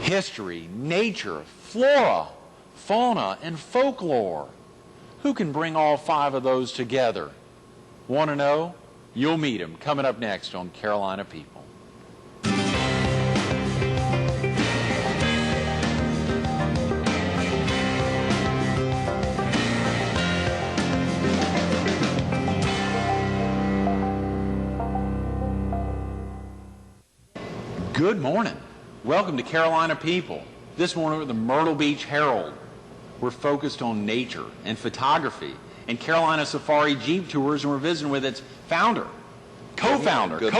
History, nature, flora, fauna, and folklore. Who can bring all 5 of those together? Want to know? You'll meet him coming up next on Carolina People. Good morning. Welcome to Carolina People. This morning with the Myrtle Beach Herald. We're focused on nature and photography and Carolina Safari Jeep Tours, and we're visiting with its founder, co-founder. Good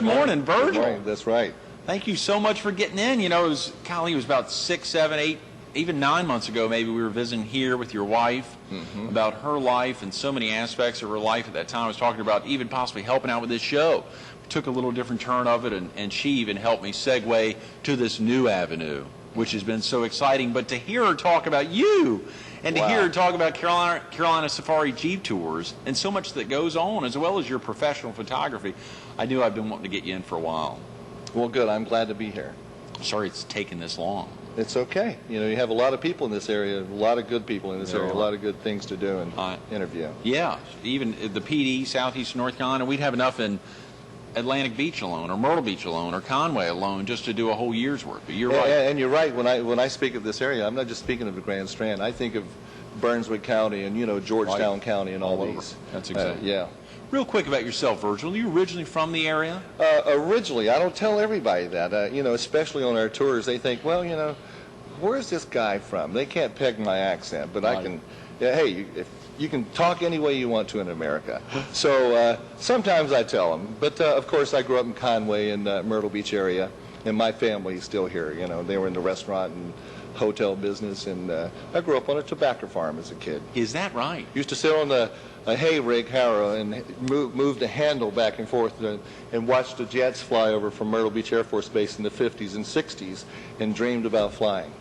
morning, Virgil. Good morning. That's right. Thank you so much for getting in. You know, it was about 6, 7, 8, even 9 months ago, maybe we were visiting here with your wife about her life and so many aspects of her life at that time. I was talking about even possibly helping out with this show. We took a little different turn of it, and she even helped me segue to this new avenue, which has been so exciting. But to hear her talk about you and to hear her talk about Carolina Safari Jeep Tours and so much that goes on, as well as your professional photography, I knew I've been wanting to get you in for a while. Well, good. I'm glad to be here. Sorry it's taken this long. It's okay. You know, you have a lot of people in this area, a lot of good people in this area, a lot of good things to do and interview. Yeah. Even the PD, southeastern North Carolina, we'd have enough in Atlantic Beach alone, or Myrtle Beach alone, or Conway alone, just to do a whole year's work. But you're right. And you're right. When I speak of this area, I'm not just speaking of the Grand Strand. I think of Burnswood County and, you know, Georgetown County and all these. That's exactly. Yeah. Real quick about yourself, Virgil. Are you originally from the area? Originally. I don't tell everybody that. You know, especially on our tours, they think, well, you know, where's this guy from? They can't peg my accent, but I can. Yeah, hey, if you can talk any way you want to in America. So sometimes I tell them. But, of course, I grew up in Conway in the Myrtle Beach area, and my family is still here. You know, they were in the restaurant and hotel business, and I grew up on a tobacco farm as a kid. Is that right? Used to sit on a hay rig harrow and move the handle back and forth and watch the jets fly over from Myrtle Beach Air Force Base in the 50s and 60s and dreamed about flying.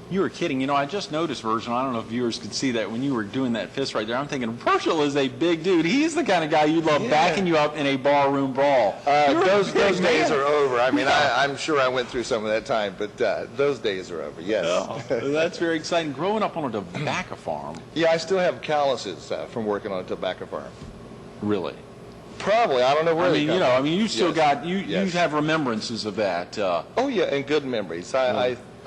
You were kidding. You know, I just noticed, Virgil, I don't know if viewers could see that when you were doing that fist right there. I'm thinking, Virgil is a big dude. He's the kind of guy you'd love backing you up in a barroom brawl. Those days are over. I mean, I'm sure I went through some of that time, but those days are over, yes. Oh, that's very exciting. Growing up on a tobacco farm. Yeah, I still have calluses from working on a tobacco farm. Really? Probably. I don't know where. I mean, you still got, you have remembrances of that. Oh, yeah, and good memories.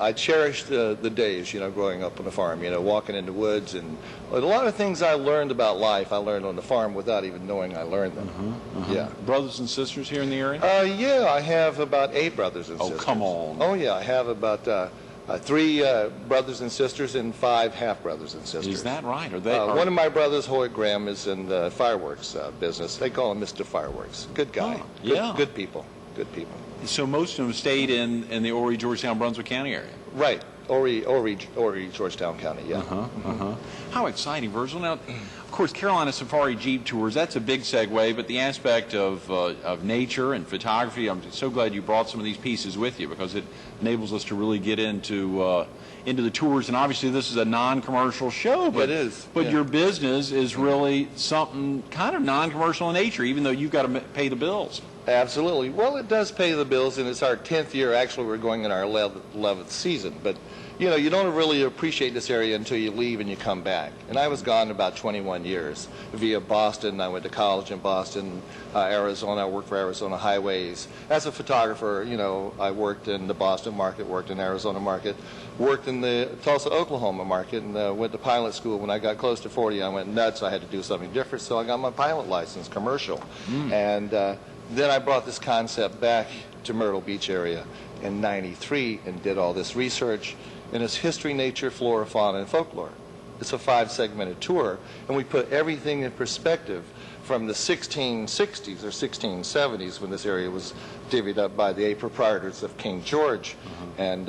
I cherished the days, you know, growing up on the farm, you know, walking in the woods, and a lot of things I learned about life I learned on the farm without even knowing I learned them. Yeah. Brothers and sisters here in the area? Yeah, I have about 8 brothers and sisters. Oh, come on. Oh, yeah, I have about 3 brothers and sisters and 5 half-brothers and sisters. Is that right? One of my brothers, Virgil Graham, is in the fireworks business. They call him Mr. Fireworks. Good guy. Good people. Good people. So most of them stayed in the Horry, Georgetown, Brunswick County area? Right. Horry, Georgetown County, yeah. How exciting, Virgil. Now, of course, Carolina Safari Jeep Tours, that's a big segue, but the aspect of nature and photography, I'm so glad you brought some of these pieces with you because it enables us to really get into the tours. And obviously this is a non-commercial show, but it is. But your business is really something kind of non-commercial in nature, even though you've got to pay the bills. Absolutely. Well, it does pay the bills, and it's our 10th year. Actually, we're going in our 11th season. But, you know, you don't really appreciate this area until you leave and you come back. And I was gone about 21 years via Boston. I went to college in Boston, Arizona. I worked for Arizona Highways. As a photographer, you know, I worked in the Boston market, worked in the Arizona market, worked in the Tulsa, Oklahoma market, and went to pilot school. When I got close to 40, I went nuts. I had to do something different, so I got my pilot license, commercial. And then I brought this concept back to Myrtle Beach area in '93 and did all this research. And it's history, nature, flora, fauna, and folklore. It's a 5-segmented tour, and we put everything in perspective from the 1660s or 1670s when this area was divvied up by the 8 proprietors of King George. And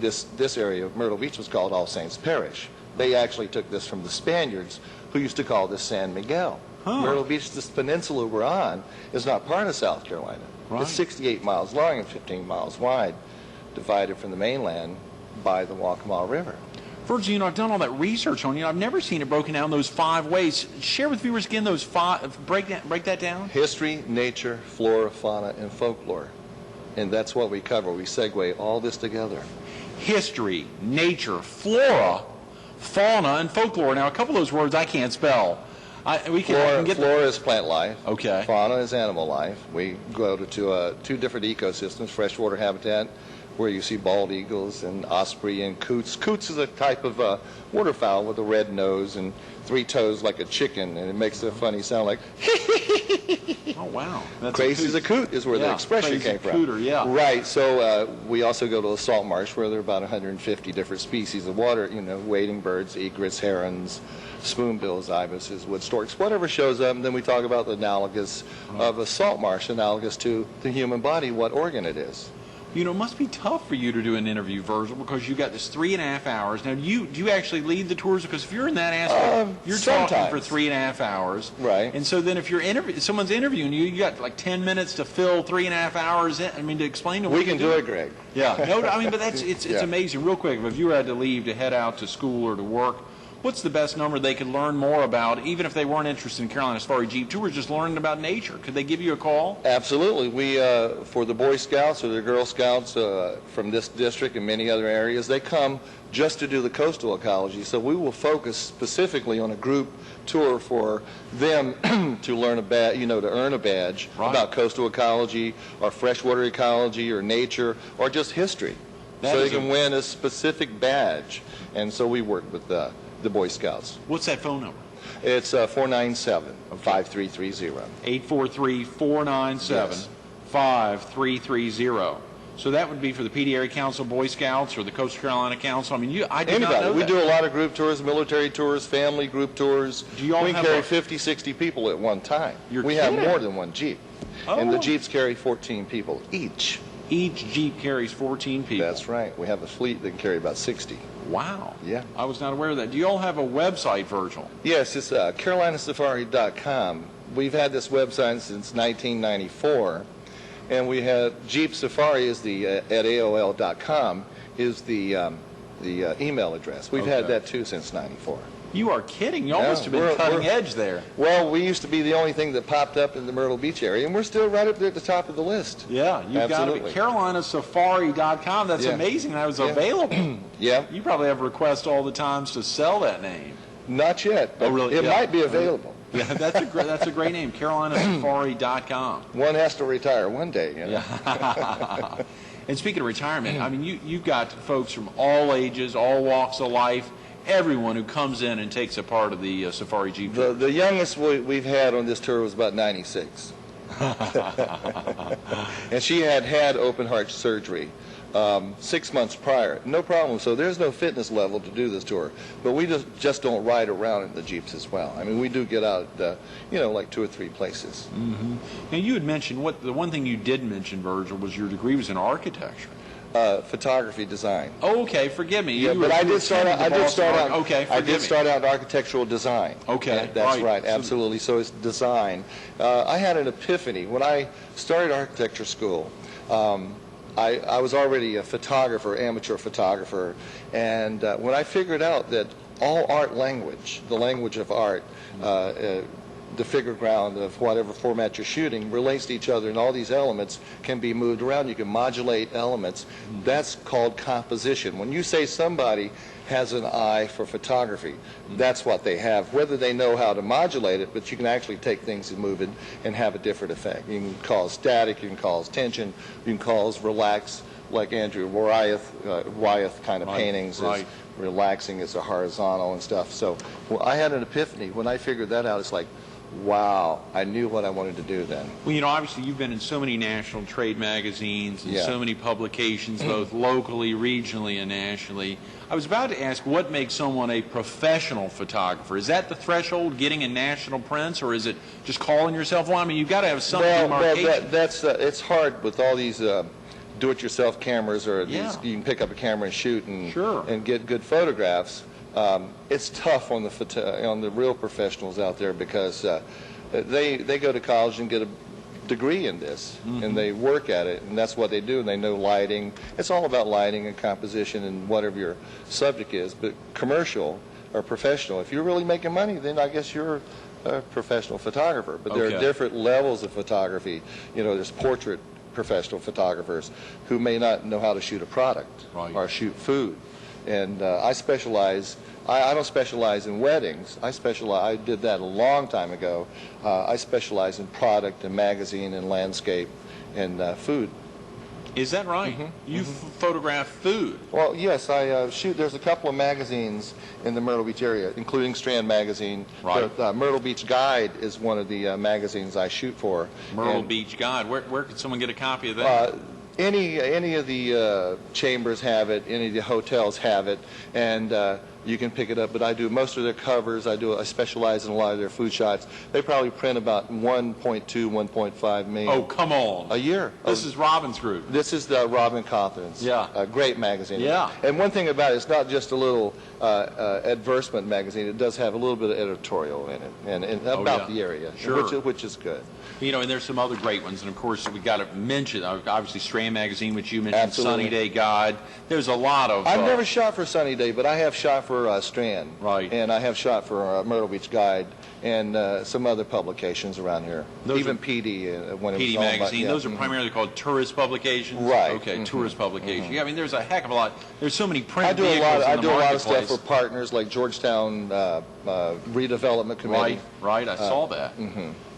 this area of Myrtle Beach was called All Saints Parish. They actually took this from the Spaniards, who used to call this San Miguel. Myrtle Beach, this peninsula we're on, is not part of South Carolina. It's 68 miles long and 15 miles wide, divided from the mainland by the Waccamaw River. Virgil, you know, I've done all that research on you. I've never seen it broken down those 5 ways. Share with viewers again those 5. Break that down. History, nature, flora, fauna, and folklore. And that's what we cover. We segue all this together. History, nature, flora, fauna, and folklore. Now, a couple of those words I can't spell. I can get Flora is plant life. Okay. Fauna is animal life. We go to two different ecosystems, freshwater habitat, where you see bald eagles and osprey and coots. Coots is a type of waterfowl with a red nose and 3 toes like a chicken, and it makes a funny sound like Oh, wow. That's crazy as a coot is where the Yeah, expression crazy came from. cooter, yeah. Right. So we also go to a salt marsh where there are about 150 different species of water, wading birds, egrets, herons, spoonbills, ibises, wood storks, whatever shows up. And then we talk about the analogous of a salt marsh, analogous to the human body, what organ it is. It must be tough for you to do an interview, Virgil, because you got this 3.5 hours. Now, do you actually lead the tours? Because if you're in that aspect, you're sometimes. talking for 3.5 hours. Right. And so then if someone's interviewing you, you got like 10 minutes to fill 3.5 hours in. I mean, to explain to what We can do it, Greg. Yeah. No, I mean, but it's Yeah. amazing. Real quick, if you had to leave to head out to school or to work, what's the best number they could learn more about, even if they weren't interested in Carolina Safari Jeep Tours, just learning about nature? Could they give you a call? Absolutely. We, for the Boy Scouts or the Girl Scouts from this district and many other areas, they come just to do the coastal ecology. So we will focus specifically on a group tour for them to learn to earn a badge about coastal ecology or freshwater ecology or nature or just history. So they can win a specific badge. And so we work with the Boy Scouts. What's that phone number? It's 497-5330. 843-497-5330. So that would be for the PD Area Council, Boy Scouts, or the Coastal Carolina Council. I mean, I did not know We that. do a lot of group tours, military tours, family group tours. Do you all we have carry a- 50, 60 people at one time. You're we have kidding. more than one Jeep. And the Oh. Jeeps carry 14 people each. Each Jeep carries 14 people. That's right. We have a fleet that can carry about 60. Wow. Yeah. I was not aware of that. Do you all have a website, Virgil? Yes, it's carolinasafari.com. We've had this website since 1994, and we have Jeep Safari is at AOL.com is the email address. We've had Okay. that too since '94. You are kidding. You all Yeah, must have been we're- cutting we're- edge there. Well, we used to be the only thing that popped up in the Myrtle Beach area, and we're still right up there at the top of the list. Yeah, you've got to be. Absolutely. CarolinaSafari.com. That's Yeah. amazing that was Yeah. available. Yeah, You probably have requests all the times to sell that name. not yet, but Oh, really? it Yeah. might be available. Yeah, that's a great name. CarolinaSafari.com. One has to retire one day. And speaking of retirement, I mean, you've got folks from all ages, all walks of life, everyone who comes in and takes a part of the Safari Jeep tour. The youngest we've had on this tour was about 96. And she had open heart surgery 6 months prior. No problem. So there's no fitness level to do this tour. But we just don't ride around in the Jeeps as well. I mean, we do get out, like 2 or 3 places. Now, you had mentioned, the one thing you did mention, Virgil, was your degree was in architecture. Photography design. Oh, okay, forgive me. Yeah, You but were- I you were did start out. attending the Boston Okay, forgive I did me. start out in architectural design. Okay, That's right. right. So- Absolutely. So it's design. I had an epiphany when I started architecture school. I was already a photographer, amateur photographer, and when I figured out that all art language, the language of art, the figure ground of whatever format you're shooting relates to each other, and all these elements can be moved around. You can modulate elements. That's called composition. When you say somebody has an eye for photography, that's what they have, whether they know how to modulate it, but you can actually take things and move it and have a different effect. You can cause static, you can cause tension, you can cause relax, like Andrew Wyeth kind of paintings right. is relaxing, it's a horizontal and stuff. So I had an epiphany. When I figured that out, it's like, wow, I knew what I wanted to do then. Well, obviously you've been in so many national trade magazines and Yeah. so many publications, both locally, regionally, and nationally. I was about to ask, what makes someone a professional photographer? Is that the threshold, getting in national prints, or is it just calling yourself one? I mean, you've got to have some demarcation. It's hard with all these do-it-yourself cameras, or Yeah. you can pick up a camera and shoot and Sure. and get good photographs. It's tough on the real professionals out there because they go to college and get a degree in this, and they work at it, and that's what they do, and they know lighting. It's all about lighting and composition and whatever your subject is. But commercial or professional, if you're really making money, then I guess you're a professional photographer. But there Okay. are different levels of photography. There's portrait professional photographers who may not know how to shoot a product or shoot food. And I specialize. I don't specialize in weddings. I did that a long time ago. I specialize in product and magazine and landscape and food. Is that right? You photograph food? Well, yes, I shoot. There's a couple of magazines in the Myrtle Beach area, including Strand Magazine. Right. The Myrtle Beach Guide is one of the magazines I shoot for. Myrtle Beach Guide. Where could someone get a copy of that? Any of the chambers have it. Any of the hotels have it, and you can pick it up. But I do most of their covers. I specialize in a lot of their food shots. They probably print about 1.2, 1.5 million. Oh, come on! A year. This is Robin's group. This is the Robin Cothran's. Yeah. A great magazine. Yeah. And one thing about it, it's not just a little advertisement magazine. It does have a little bit of editorial in it, and about the area, which is good. You know, and there's some other great ones, and of course we got to mention obviously Strand Magazine, which you mentioned, Absolutely. Sunny Day Guide. There's a lot of. I've never shot for Sunny Day, but I have shot for Strand. Right. And I have shot for Myrtle Beach Guide and some other publications around here. Even PD when it was PD all Magazine. about, Those are primarily called tourist publications. Right. Okay, tourist publications. Yeah, I mean, there's a heck of a lot. There's so many print I do a vehicles lot. in I the do a lot of stuff marketplace. for partners like Georgetown Redevelopment Committee. Right. I saw that.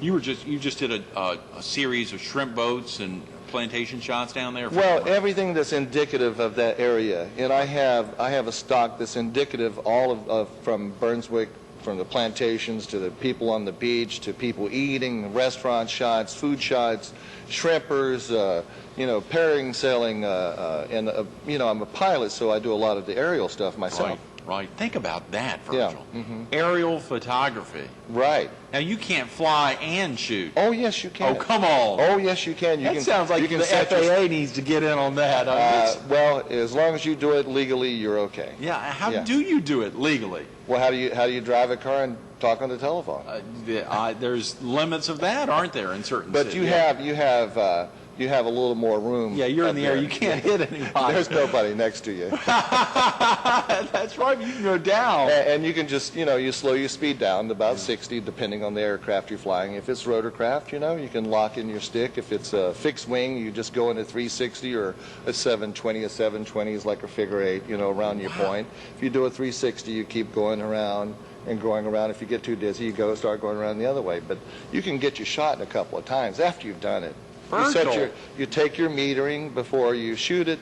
You just did a series of shrimp boats and plantation shots down there. Well, everything that's indicative of that area, and I have a stock that's indicative all of from Burnswick, from the plantations to the people on the beach to people eating, restaurant shots, food shots, shrimpers, pairing selling, and I'm a pilot, so I do a lot of the aerial stuff myself. Right. Think about that, Virgil. Yeah. Aerial photography. Right. Now, you can't fly and shoot. Oh, yes, you can. Oh, come on. Oh, yes, you can. That sounds like the FAA needs to get in on that. Well, as long as you do it legally, you're okay. Yeah. How do you do it legally? Well, how do you drive a car and talk on the telephone? There's limits of that, aren't there, in certain But cities? you have a little more room. Yeah, you're in the air. there. You can't hit anybody. There's nobody next to you. That's right. You can go down. And you can just, you slow your speed down to about 60, depending on the aircraft you're flying. If it's rotorcraft, you can lock in your stick. If it's a fixed wing, you just go into 360 or a 720. A 720 is like a figure eight, around your point. If you do a 360, you keep going around and going around. If you get too dizzy, you start going around the other way. But you can get your shot in a couple of times after you've done it. You take your metering before you shoot it.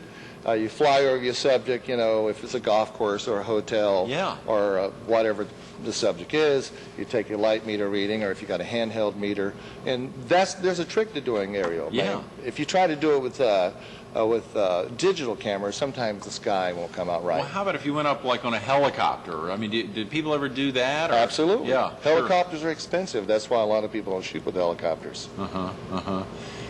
You fly over your subject, if it's a golf course or a hotel or whatever the subject is. You take your light meter reading, or if you got a handheld meter. And there's a trick to doing aerial. Yeah. Right? If you try to do it with digital cameras, sometimes the sky won't come out right. Well, how about if you went up like on a helicopter? I mean, did people ever do that? Or? Absolutely. Yeah. Helicopters are expensive. That's why a lot of people don't shoot with helicopters.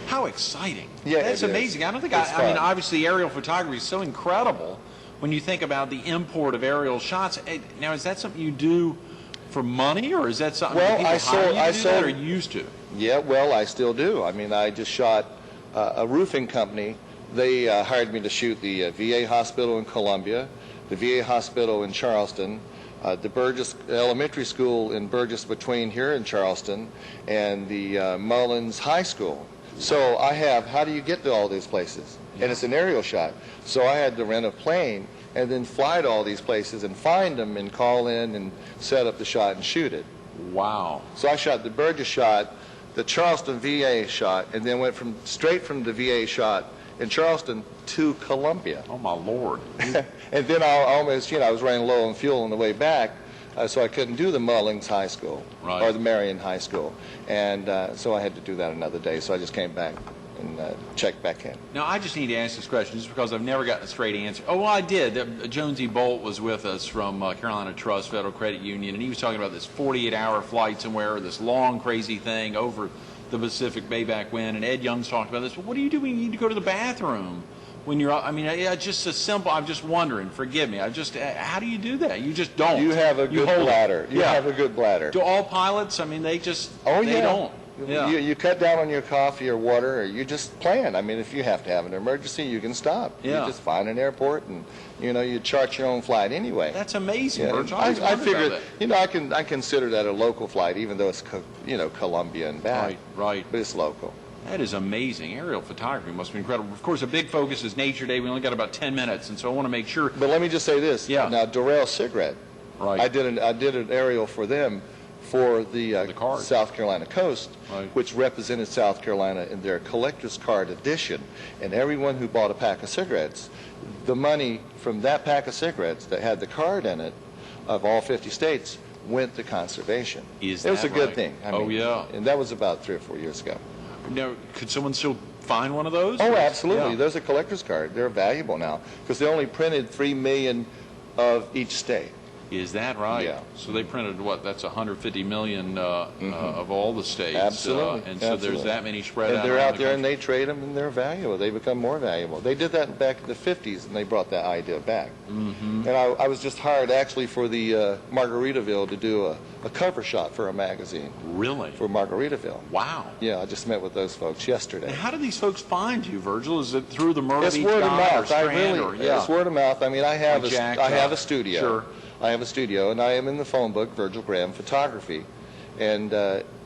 How exciting. Yeah, That's it is. amazing. I don't think It's I mean, fun. obviously aerial photography is so incredible when you think about the import of aerial shots. Now, is that something you do for money, or is that something Well, people I hire you to sold- do that, or you used to? Yeah, well, I still do. I mean, I just shot a roofing company. They hired me to shoot the VA hospital in Columbia, the VA hospital in Charleston, the Burgess Elementary School in Burgess Between here in Charleston, and the Mullins High School. So how do you get to all these places? And it's an aerial shot. So I had to rent a plane and then fly to all these places and find them and call in and set up the shot and shoot it. Wow. So I shot the Burgess shot, the Charleston VA shot, and then went straight from the VA shot in Charleston to Columbia. Oh, my Lord. And then I was running low on fuel on the way back, so I couldn't do the Mullins High School or the Marion High School. And so I had to do that another day, so I just came back and checked back in. Now, I just need to ask this question just because I've never gotten a straight answer. Oh, well, I did. Jonesy Bolt was with us from Carolina Trust Federal Credit Union, and he was talking about this 48-hour flight somewhere, this long, crazy thing over the Pacific Bay back when, and Ed Young's talked about this. Well, what do you do when you need to go to the bathroom? When you're, I mean, just a simple, I'm just wondering, forgive me, how do you do that? You just don't. You have a good bladder. You have a good bladder. Do all pilots, I mean, they Oh, they yeah. don't. Yeah. You cut down on your coffee or water, or you just plan. I mean, if you have to have an emergency, you can stop. Yeah. You just find an airport, and you chart your own flight anyway. That's amazing, Yeah. Virgil. I figured, I consider that a local flight, even though it's Columbia and back. Right. But it's local. That is amazing. Aerial photography must be incredible. Of course, a big focus is Nature Day. We only got about 10 minutes, and so I want to make sure. But let me just say this. Yeah. Now, Dorel Cigarette, Right. I did an aerial for them for the card. South Carolina coast, Right. which represented South Carolina in their collector's card edition. And everyone who bought a pack of cigarettes, the money from that pack of cigarettes that had the card in it of all 50 states went to conservation. Is it was that a good right? thing. I Oh, mean, yeah. And that was about 3 or 4 years ago. Now, could someone still find one of those? Oh, absolutely. Yeah. There's a collector's card. They're valuable now because they only printed 3 million of each state. Is that right? Yeah. So they printed what? That's 150 million of all the states. Absolutely. And so there's Absolutely. that many spread And out. they're around out the there and country. they trade them and they're valuable. They become more valuable. They did that back in the 50s and they brought that idea back. Mm-hmm. And I was just hired actually for the Margaritaville to do a cover shot for a magazine Really? for Margaritaville. Wow. Yeah, I just met with those folks yesterday. And how do these folks find you, Virgil? Is it through the Myrtle It's Beach word of guy or mouth. Strand or- It's word of mouth. I mean, I have Like Jack, I have a studio. Sure. I have a studio, and I am in the phone book, Virgil Graham Photography, and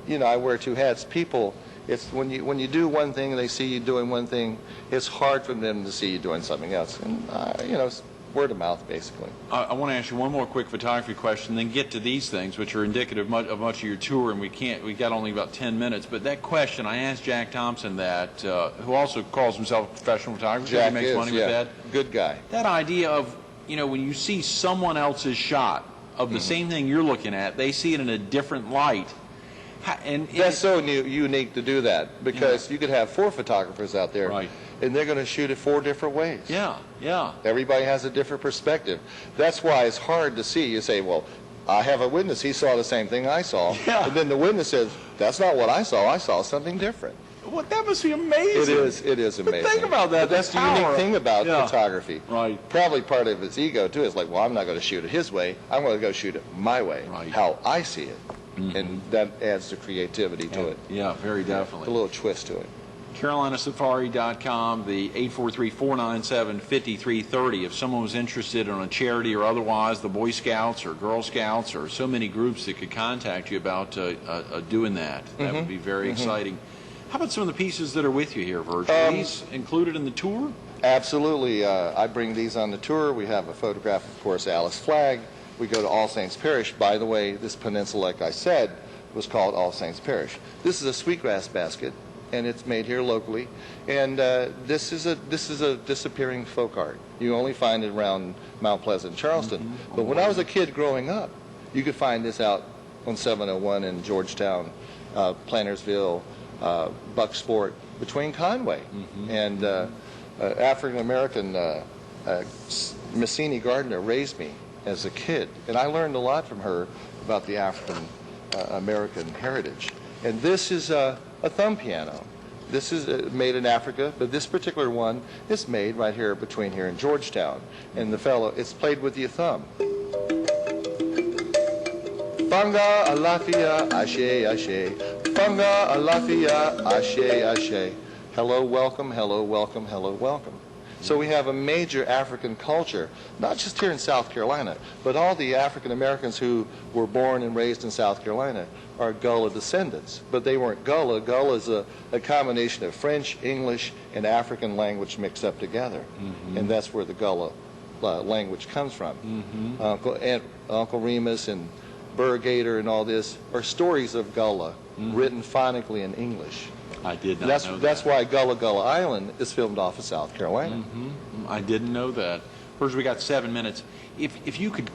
you know, I wear 2 hats. People, it's when you do one thing and they see you doing one thing, it's hard for them to see you doing something else, and you know, it's word of mouth basically. I want to ask you one more quick photography question, then get to these things, which are indicative of much of your tour, and we got only about 10 minutes. But that question, I asked Jack Thompson that, who also calls himself a professional photographer. Jack he makes is, money yeah, with that. good guy. That idea of, you know, when you see someone else's shot of the same thing you're looking at, they see it in a different light. And That's so unique to do that because you could have 4 photographers out there, Right. and they're going to shoot it 4 different ways. Yeah, yeah. Everybody has a different perspective. That's why it's hard to see. You say, well, I have a witness. He saw the same thing I saw. Yeah. And then the witness says, that's not what I saw. I saw something different. Well, that must be amazing. It is amazing. But think about that. But that's the power. unique thing about Yeah. photography. Right. Probably part of its ego, too, is like, well, I'm not going to shoot it his way. I'm going to go shoot it my way, Right. how I see it. And that adds the creativity to it, Yeah, very a definitely. little twist to it. CarolinaSafari.com, the 843-497-5330. If someone was interested in a charity or otherwise, the Boy Scouts or Girl Scouts or so many groups that could contact you about doing that, that would be very exciting. How about some of the pieces that are with you here, Virgil? Are these included in the tour? Absolutely. I bring these on the tour. We have a photograph, of course, Alice Flagg. We go to All Saints Parish. By the way, this peninsula, like I said, was called All Saints Parish. This is a sweetgrass basket, and it's made here locally. And this is a disappearing folk art. You only find it around Mount Pleasant, Charleston. But when I was a kid growing up, you could find this out on 701 in Georgetown, Plantersville, Bucksport, between Conway. And African-American Massini Gardner raised me as a kid, and I learned a lot from her about the African American heritage. And this is a thumb piano. This is made in Africa, but this particular one is made right here between here and Georgetown. And the fellow, it's played with your thumb. Fanga alafia ashe ashe. Fanga alafia ashe ashe. Hello, welcome, hello, welcome, hello, welcome. So we have a major African culture, not just here in South Carolina, but all the African Americans who were born and raised in South Carolina are Gullah descendants. But they weren't Gullah. Gullah is a combination of French, English, and African language mixed up together. And that's where the Gullah language comes from. Uncle Remus and Burgator and all this are stories of Gullah written phonically in English. I did not know that. That's why Gullah Gullah Island is filmed off of South Carolina. I didn't know that. First, we got 7 minutes. If you could,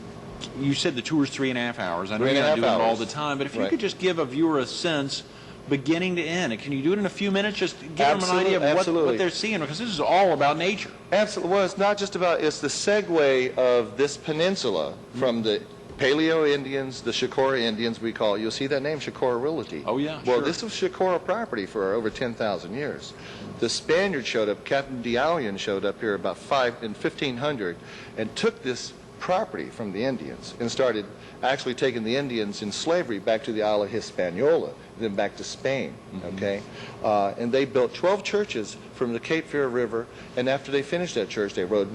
you said the tour's 3.5 hours. I know you're not doing it all the time, but if you could just give a viewer a sense, beginning to end, and can you do it in a few minutes? Just give them an idea of what they're seeing, because this is all about nature. Absolutely. Well, it's not just about, it's the segue of this peninsula from the Paleo Indians, the Shakora Indians, we call it. You'll see that name, Shakora Realty. Oh, yeah, Well, sure. this was Shakora property for over 10,000 years. The Spaniards showed up, Captain D'Allion showed up here about in 1500 and took this property from the Indians and started actually taking the Indians in slavery back to the Isle of Hispaniola, then back to Spain, okay? And they built 12 churches from the Cape Fear River, and after they finished that church, they rode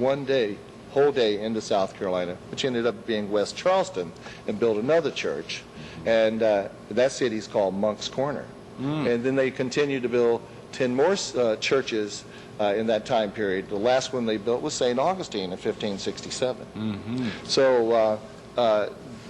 whole day into South Carolina, which ended up being West Charleston, and built another church. And that city's called Monk's Corner. And then they continued to build 10 more churches in that time period. The last one they built was St. Augustine in 1567. So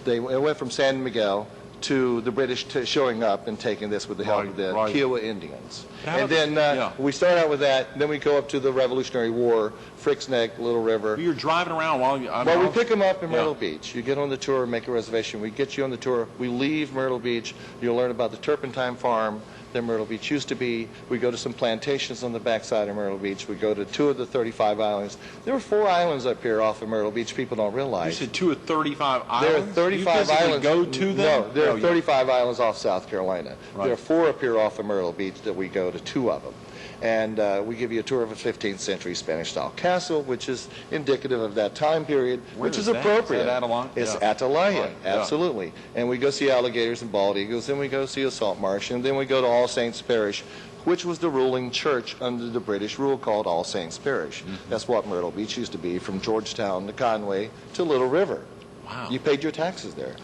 they went from San Miguel to the British showing up and taking this with the help of the Kiowa Indians. And then we start out with that, then we go up to the Revolutionary War, Frick's Neck, Little River. You're driving around while you... Well, we pick them up in Myrtle Beach. You get on the tour, make a reservation. We get you on the tour. We leave Myrtle Beach. You'll learn about the Turpentine Farm that Myrtle Beach used to be. We go to some plantations on the backside of Myrtle Beach. We go to 2 of the 35 islands. There were 4 islands up here off of Myrtle Beach people don't realize. You said 2 of 35 islands? There are 35 islands. Go to them? No, there are 35 islands off South Carolina. Right. There are 4 up here off of Myrtle Beach that we go to 2 of them. And we give you a tour of a 15th century Spanish-style castle, which is indicative of that time period, which is appropriate. Is that Atalaya? It's Atalaya, absolutely. And we go see alligators and bald eagles, then we go see a salt marsh, and then we go to All Saints Parish, which was the ruling church under the British rule called All Saints Parish. That's what Myrtle Beach used to be, from Georgetown to Conway to Little River. Wow. You paid your taxes there.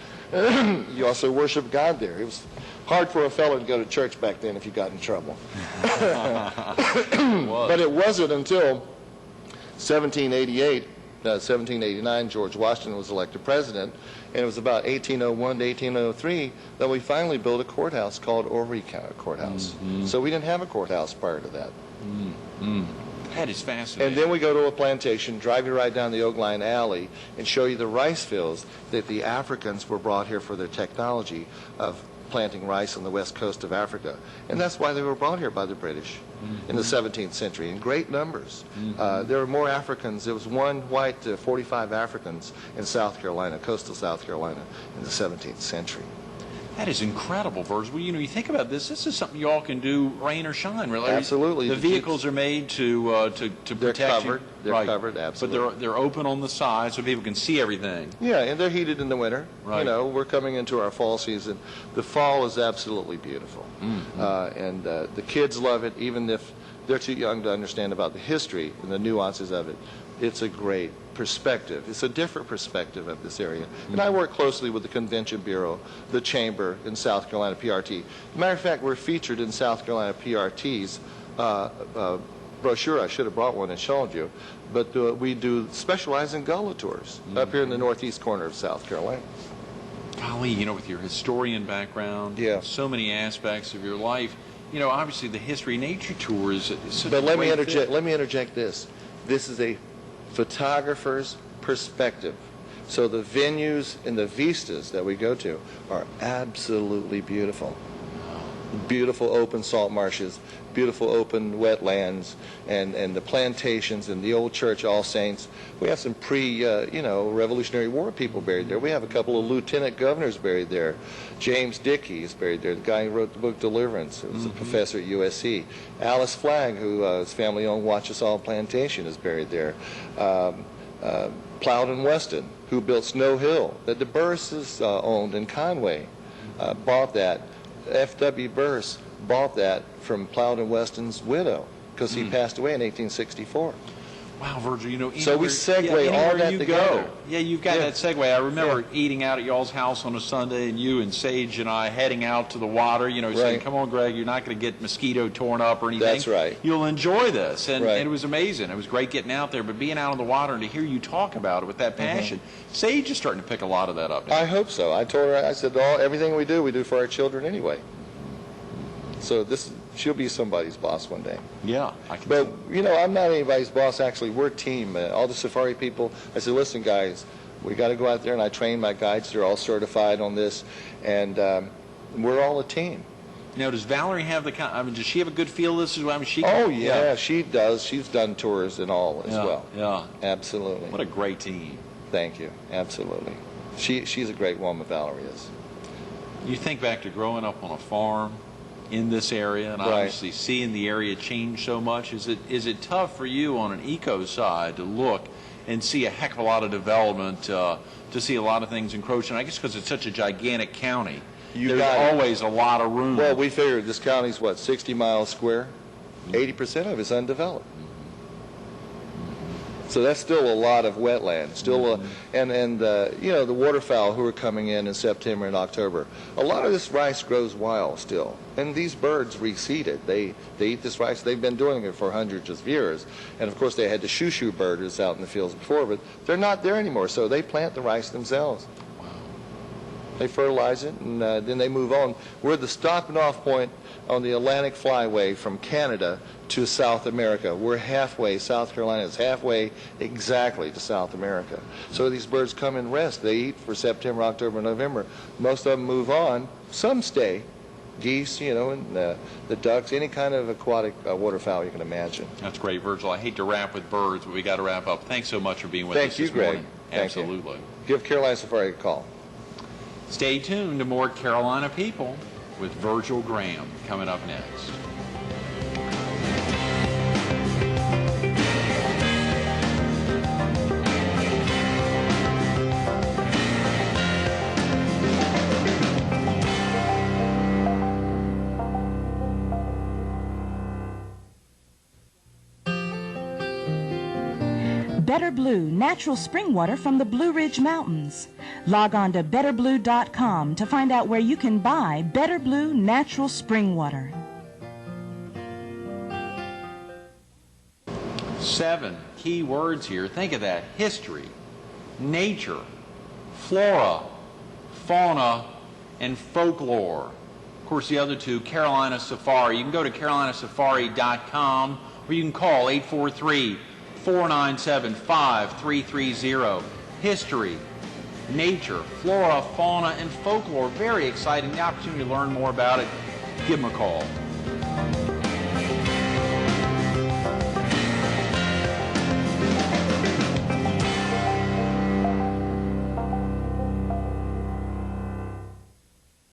You also worship God there. It was hard for a fellow to go to church back then if you got in trouble. But it wasn't until 1788, 1789, George Washington was elected president, and it was about 1801 to 1803 that we finally built a courthouse called Horry County Courthouse. So we didn't have a courthouse prior to that. That is fascinating. And then we go to a plantation, drive you right down the Oak Line Alley, and show you the rice fields that the Africans were brought here for their technology of planting rice on the west coast of Africa. And that's why they were brought here by the British in the 17th century in great numbers. There were more Africans. There was 1 white to 45 Africans in South Carolina, coastal South Carolina, in the 17th century. That is incredible, Virgil. Well, you think about this. This is something you all can do, rain or shine. Really. Absolutely. The vehicles are made to protect They're covered. you. They're covered, absolutely. But they're open on the side so people can see everything. Yeah, and they're heated in the winter. Right. You know, we're coming into our fall season. The fall is absolutely beautiful. And the kids love it, even if they're too young to understand about the history and the nuances of it. It's a great perspective. It's a different perspective of this area. And I work closely with the Convention Bureau, the Chamber in South Carolina, PRT. Matter of fact, we're featured in South Carolina PRT's brochure. I should have brought one and showed you. But we do specialize in gullah tours up here in the northeast corner of South Carolina. Golly, with your historian background, so many aspects of your life, obviously the history nature tour is such But a let me great interject. fit. Let me interject this. This is a photographer's perspective. So the venues and the vistas that we go to are absolutely beautiful. Beautiful open salt marshes, beautiful open wetlands, and the plantations and the old church, All Saints. We have some Revolutionary War people buried there. We have a couple of lieutenant governors buried there. James Dickey is buried there, the guy who wrote the book Deliverance. He was a professor at USC. Alice Flagg, whose family owned Watchusall Plantation, is buried there. Plowden Weston, who built Snow Hill, that the Burses owned in Conway, bought that. F.W. Burse bought that from Plowden Weston's widow because he passed away in 1864. Wow, Virgil, so we segue all that together. Yeah, you've got that segue. I remember eating out at y'all's house on a Sunday, and you and Sage and I heading out to the water, saying, come on, Greg, you're not going to get mosquito torn up or anything. That's right. You'll enjoy this. And it was amazing. It was great getting out there, but being out on the water and to hear you talk about it with that passion, Sage is starting to pick a lot of that up now. I hope so. I told her, I said, everything we do for our children anyway. So she'll be somebody's boss one day. Yeah, I can. But I'm not anybody's boss. Actually, we're a team. All the safari people. I said, listen, guys, we got to go out there, and I train my guides. They're all certified on this, and we're all a team. Now, does Valerie have does she have a good feel of this? She does. She's done tours and all as well. Yeah, absolutely. What a great team. Thank you. Absolutely. She's a great woman, Valerie is. You think back to growing up on a farm in this area, and obviously seeing the area change so much. Is it tough for you on an eco side to look and see a heck of a lot of development, to see a lot of things encroaching? I guess because it's such a gigantic county, there's always a lot of room. Well, we figured this county's 60 miles square. 80% of it's undeveloped. So that's still a lot of wetland. Still, you know, the waterfowl who are coming in September and October. A lot of this rice grows wild still, and these birds reseed it. They eat this rice. They've been doing it for hundreds of years, and of course they had the shoo-shoo birders out in the fields before, but they're not there anymore. So they plant the rice themselves. They fertilize it, and then they move on. We're the stopping off point on the Atlantic Flyway from Canada to South America. We're halfway. South Carolina is halfway exactly to South America. So these birds come and rest. They eat for September, October, November. Most of them move on. Some stay. Geese, you know, and the ducks, any kind of aquatic waterfowl you can imagine. That's great, Virgil. I hate to wrap with birds, but we got to wrap up. Thanks so much for being with us Thank you, this Greg. morning. Thank you. Absolutely. Give Carolina Safari a call. Stay tuned to more Carolina People with Virgil Graham coming up next. Better Blue, natural spring water from the Blue Ridge Mountains. Log on to betterblue.com to find out where you can buy Better Blue natural spring water. 7 key words here. Think of that. History, nature, flora, fauna, and folklore. Of course, the other two, Carolina Safari. You can go to carolinasafari.com or you can call 843-497-5330. History, nature, flora, fauna, and folklore. Very exciting. The opportunity to learn more about it. Give them a call.